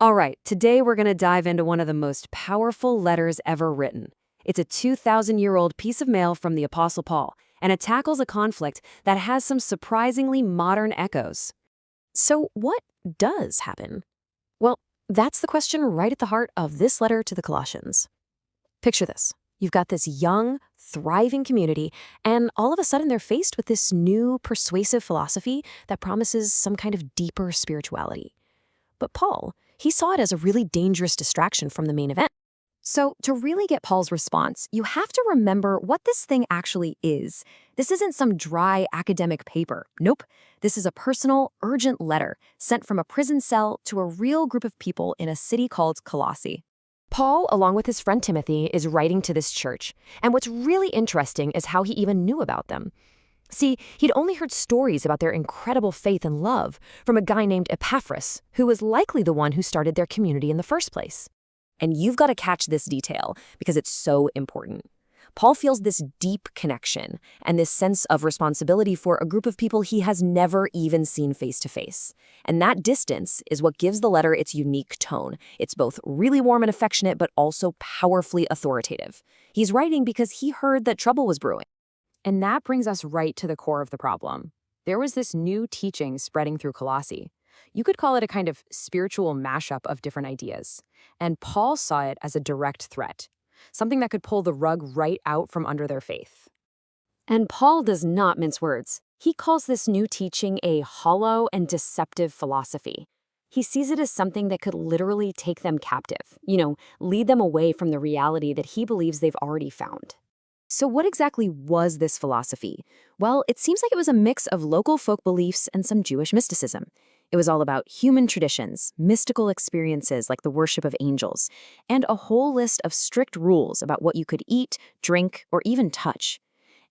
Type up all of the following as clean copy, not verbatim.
All right, today we're going to dive into one of the most powerful letters ever written. It's a 2,000-year-old piece of mail from the Apostle Paul, and it tackles a conflict that has some surprisingly modern echoes. So, what does happen? Well, that's the question right at the heart of this letter to the Colossians. Picture this. You've got this young, thriving community, and all of a sudden they're faced with this new, persuasive philosophy that promises some kind of deeper spirituality. But Paul, he saw it as a really dangerous distraction from the main event. So, to really get Paul's response, you have to remember what this thing actually is. This isn't some dry academic paper. Nope. This is a personal, urgent letter sent from a prison cell to a real group of people in a city called Colossae. Paul, along with his friend Timothy, is writing to this church, and what's really interesting is how he even knew about them. See, he'd only heard stories about their incredible faith and love from a guy named Epaphras, who was likely the one who started their community in the first place. And you've got to catch this detail because it's so important. Paul feels this deep connection and this sense of responsibility for a group of people he has never even seen face to face. And that distance is what gives the letter its unique tone. It's both really warm and affectionate, but also powerfully authoritative. He's writing because he heard that trouble was brewing. And that brings us right to the core of the problem. There was this new teaching spreading through Colossae. You could call it a kind of spiritual mashup of different ideas. And Paul saw it as a direct threat, something that could pull the rug right out from under their faith. And Paul does not mince words. He calls this new teaching a hollow and deceptive philosophy. He sees it as something that could literally take them captive, lead them away from the reality that he believes they've already found. So what exactly was this philosophy? Well, it seems like it was a mix of local folk beliefs and some Jewish mysticism. It was all about human traditions, mystical experiences like the worship of angels, and a whole list of strict rules about what you could eat, drink, or even touch.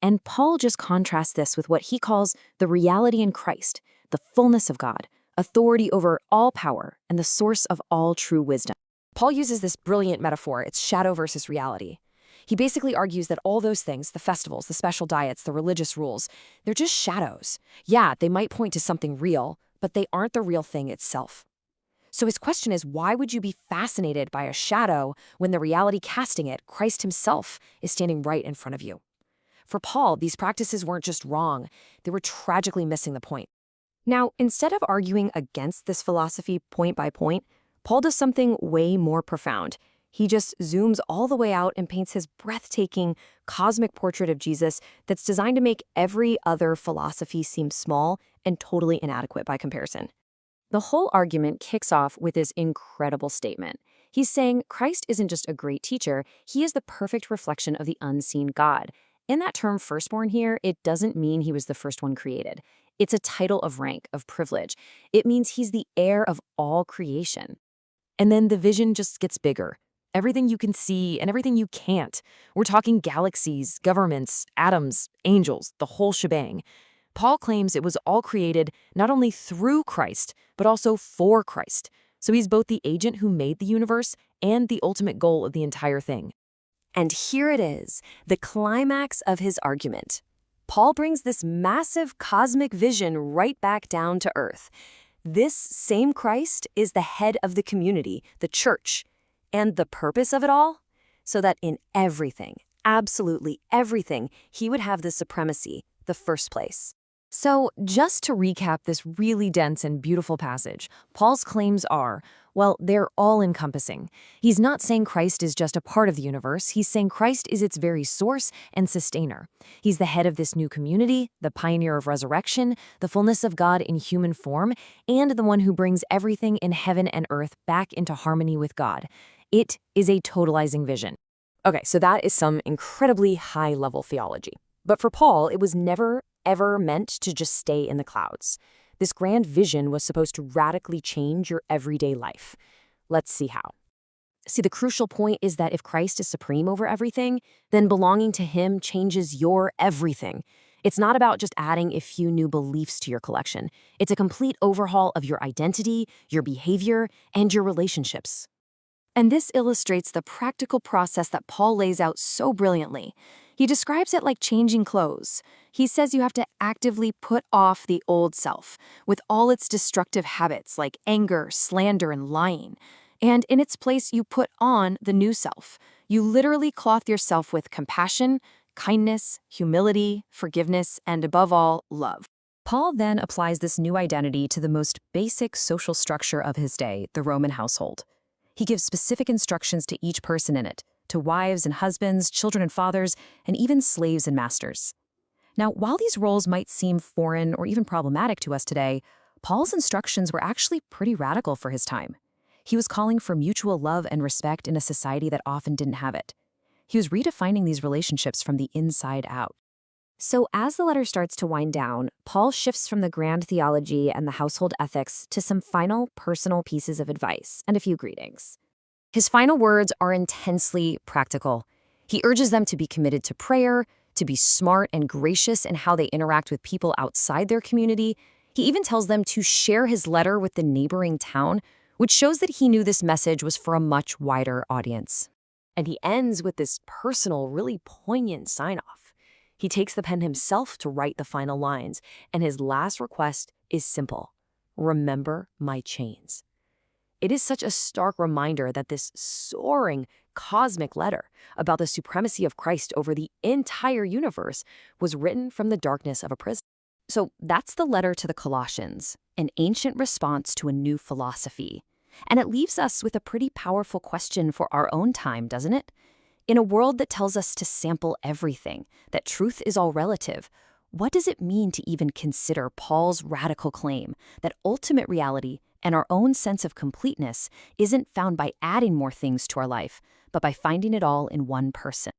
And Paul just contrasts this with what he calls the reality in Christ, the fullness of God, authority over all power, and the source of all true wisdom. Paul uses this brilliant metaphor, it's shadow versus reality. He basically argues that all those things, the festivals, the special diets, the religious rules, they're just shadows. Yeah, they might point to something real, but they aren't the real thing itself. So his question is, why would you be fascinated by a shadow when the reality casting it, Christ himself, is standing right in front of you? For Paul, these practices weren't just wrong, they were tragically missing the point. Now, instead of arguing against this philosophy point by point, Paul does something way more profound. He just zooms all the way out and paints his breathtaking, cosmic portrait of Jesus that's designed to make every other philosophy seem small and totally inadequate by comparison. The whole argument kicks off with this incredible statement. He's saying Christ isn't just a great teacher, he is the perfect reflection of the unseen God. In that term firstborn here, it doesn't mean he was the first one created. It's a title of rank, of privilege. It means he's the heir of all creation. And then the vision just gets bigger. Everything you can see and everything you can't. We're talking galaxies, governments, atoms, angels, the whole shebang. Paul claims it was all created not only through Christ, but also for Christ. So he's both the agent who made the universe and the ultimate goal of the entire thing. And here it is, the climax of his argument. Paul brings this massive cosmic vision right back down to earth. This same Christ is the head of the community, the church. And the purpose of it all? So that in everything, absolutely everything, he would have the supremacy, the first place. So just to recap this really dense and beautiful passage, Paul's claims are, well, they're all-encompassing. He's not saying Christ is just a part of the universe. He's saying Christ is its very source and sustainer. He's the head of this new community, the pioneer of resurrection, the fullness of God in human form, and the one who brings everything in heaven and earth back into harmony with God. It is a totalizing vision. Okay, so that is some incredibly high-level theology. But for Paul, it was never, ever meant to just stay in the clouds. This grand vision was supposed to radically change your everyday life. Let's see how. See, the crucial point is that if Christ is supreme over everything, then belonging to him changes your everything. It's not about just adding a few new beliefs to your collection. It's a complete overhaul of your identity, your behavior, and your relationships. And this illustrates the practical process that Paul lays out so brilliantly. He describes it like changing clothes. He says you have to actively put off the old self, with all its destructive habits like anger, slander, and lying. And in its place, you put on the new self. You literally clothe yourself with compassion, kindness, humility, forgiveness, and above all, love. Paul then applies this new identity to the most basic social structure of his day, the Roman household. He gives specific instructions to each person in it, to wives and husbands, children and fathers, and even slaves and masters. Now, while these roles might seem foreign or even problematic to us today, Paul's instructions were actually pretty radical for his time. He was calling for mutual love and respect in a society that often didn't have it. He was redefining these relationships from the inside out. So as the letter starts to wind down, Paul shifts from the grand theology and the household ethics to some final personal pieces of advice and a few greetings. His final words are intensely practical. He urges them to be committed to prayer, to be smart and gracious in how they interact with people outside their community. He even tells them to share his letter with the neighboring town, which shows that he knew this message was for a much wider audience. And he ends with this personal, really poignant sign-off. He takes the pen himself to write the final lines, and his last request is simple: remember my chains. It is such a stark reminder that this soaring, cosmic letter about the supremacy of Christ over the entire universe was written from the darkness of a prison. So that's the letter to the Colossians, an ancient response to a new philosophy. And it leaves us with a pretty powerful question for our own time, doesn't it? In a world that tells us to sample everything, that truth is all relative, what does it mean to even consider Paul's radical claim that ultimate reality and our own sense of completeness isn't found by adding more things to our life, but by finding it all in one person?